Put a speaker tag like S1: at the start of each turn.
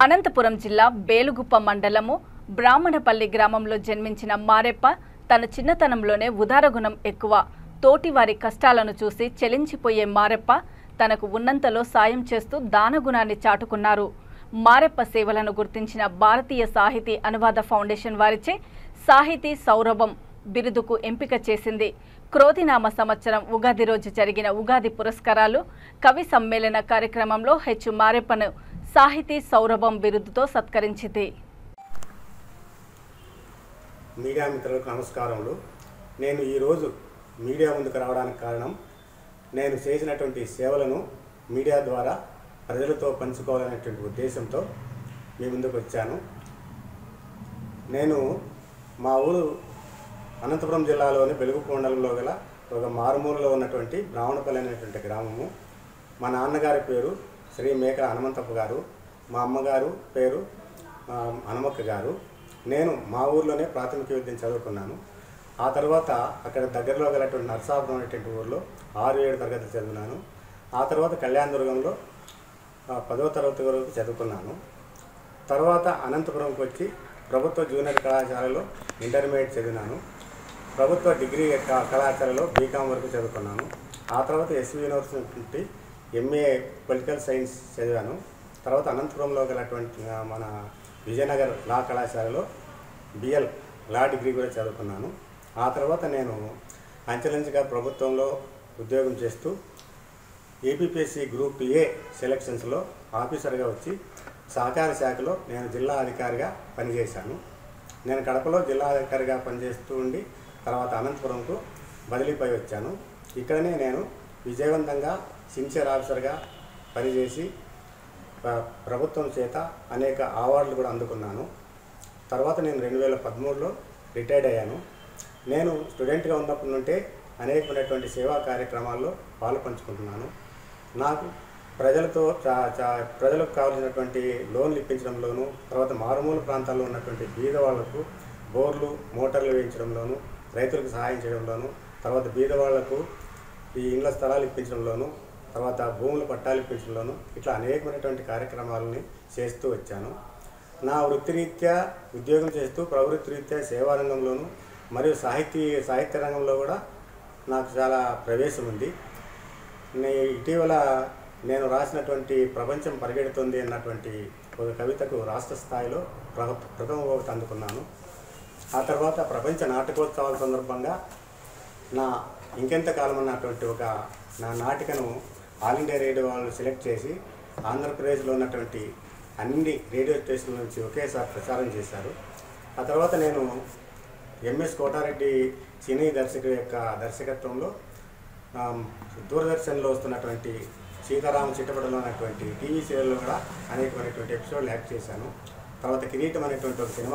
S1: అనంతపురం జిల్లా బేలుగుప్ప మండలము బ్రాహ్మణపల్లి గ్రామంలో జన్మించిన మారెప్ప తన చిన్నతనంలోనే ఉదారగుణం ఎక్కువ. తోటివారి కష్టాలను చూసి చెలించిపోయే మారెప్ప తనకు ఉన్నంతలో సాయం చేస్తూ దానగుణాన్ని చాటుకున్నారు. మారెప్ప సేవలను గుర్తించిన భారతీయ సాహితీ అనువాద ఫౌండేషన్ వారిచే సాహితీ సౌరభం బిరుదుకు ఎంపిక చేసింది. క్రోధినామ సంవత్సరం ఉగాది రోజు జరిగిన ఉగాది పురస్కారాలు కవి సమ్మేళన కార్యక్రమంలో హెచ్ మారెప్పను సాహితీ సౌరభం బిరుదుతో సత్కరించింది.
S2: మీడియా మిత్రులకు నమస్కారములు. నేను ఈరోజు మీడియా ముందుకు రావడానికి కారణం నేను చేసినటువంటి సేవలను మీడియా ద్వారా ప్రజలతో పంచుకోవాలనేటువంటి ఉద్దేశంతో మీ ముందుకు వచ్చాను. నేను మా ఊరు అనంతపురం జిల్లాలోని బెలుగుప్ప మండలంలో గల ఒక మారుమూలలో ఉన్నటువంటి బ్రాహ్మణపల్లి అనేటువంటి గ్రామము. మా నాన్నగారి పేరు శ్రీ మేక హనుమంతప్ప గారు, మా అమ్మగారు పేరు హనుమక్క గారు. నేను మా ఊర్లోనే ప్రాథమిక విద్యను చదువుకున్నాను. ఆ తర్వాత అక్కడ దగ్గరలో గలటువంటి నర్సాపురం అనేటువంటి ఊరిలో 6-7 తరగతులు చదివినాను. ఆ తర్వాత కళ్యాణదుర్గంలో 10వ తరగతి వరకు చదువుకున్నాను. తర్వాత అనంతపురంకి వచ్చి ప్రభుత్వ జూనియర్ కళాశాలలో ఇంటర్మీడియట్ చదివినాను. ప్రభుత్వ డిగ్రీ కళాశాలలో బీకామ్ వరకు చదువుకున్నాను. ఆ తర్వాత SV university MA political science చదివాను. తర్వాత అనంతపురంలో గలటువంటి మన విజయనగర్ లా కళాశాలలో బిఎల్ లా డిగ్రీ కూడా చదువుకున్నాను. ఆ తర్వాత నేను అంచెలంచెగా ప్రభుత్వంలో ఉద్యోగం చేస్తూ ఏపీపీఎస్సీ గ్రూప్ ఏ సెలక్షన్స్లో ఆఫీసర్గా వచ్చి సహకార శాఖలో నేను జిల్లా అధికారిగా పనిచేశాను. నేను కడపలో జిల్లా అధికారిగా పనిచేస్తూ ఉండి తర్వాత అనంతపురంకు బదిలీపై వచ్చాను. ఇక్కడనే నేను విజయవంతంగా సిన్సియర్ ఆఫీసర్గా పనిచేసి ప్రభుత్వం చేత అనేక అవార్డులు కూడా అందుకున్నాను. తర్వాత నేను 2013లో రిటైర్డ్ అయ్యాను. నేను స్టూడెంట్గా ఉన్నప్పటి నుండే అనేకమైనటువంటి సేవా కార్యక్రమాల్లో పాలు పంచుకుంటున్నాను. నాకు ప్రజలకు కావాల్సినటువంటి లోన్లు ఇప్పించడంలోనూ, తర్వాత మారుమూల ప్రాంతాల్లో ఉన్నటువంటి బీద వాళ్లకు బోర్లు మోటార్లు వేయించడంలోనూ, రైతులకు సహాయం చేయడంలోనూ, తర్వాత బీద వాళ్లకు ఈ ఇండ్ల స్థలాలు ఇప్పించడంలోనూ, తర్వాత భూములు పట్టాలు ఇప్పించడంలోనూ ఇట్లా అనేకమైనటువంటి కార్యక్రమాలని చేస్తూ వచ్చాను. నా వృత్తిరీత్యా ఉద్యోగం చేస్తూ ప్రవృత్తిరీత్యా సేవా రంగంలోనూ మరియు సాహిత్య రంగంలో కూడా నాకు చాలా ప్రవేశం ఉంది. ఇటీవల నేను రాసినటువంటి ప్రపంచం పరిగెడుతుంది అన్నటువంటి ఒక కవితకు రాష్ట్ర స్థాయిలో ప్రథమ బహుమతి అందుకున్నాను. ఆ తర్వాత ప్రపంచ నాటకోత్సవాల సందర్భంగా నా ఇంకెంత కాలం అన్నటువంటి ఒక నా నాటికను ఆల్ ఇండియా రేడియో వాళ్ళు సెలెక్ట్ చేసి ఆంధ్రప్రదేశ్లో ఉన్నటువంటి అన్ని రేడియో స్టేషన్ల నుంచి ఒకేసారి ప్రచారం చేశారు. ఆ తర్వాత నేను ఎంఎస్ కోటారెడ్డి సినీ దర్శకుడి యొక్క దర్శకత్వంలో దూరదర్శన్లో వస్తున్నటువంటి సీతారామ చిట్టపటలో ఉన్నటువంటి టీవీ సీరియల్లో కూడా అనేకమైనటువంటి ఎపిసోడ్లు యాక్ట్ చేశాను. తర్వాత కిరీటం అనేటువంటి ఒక సినిమా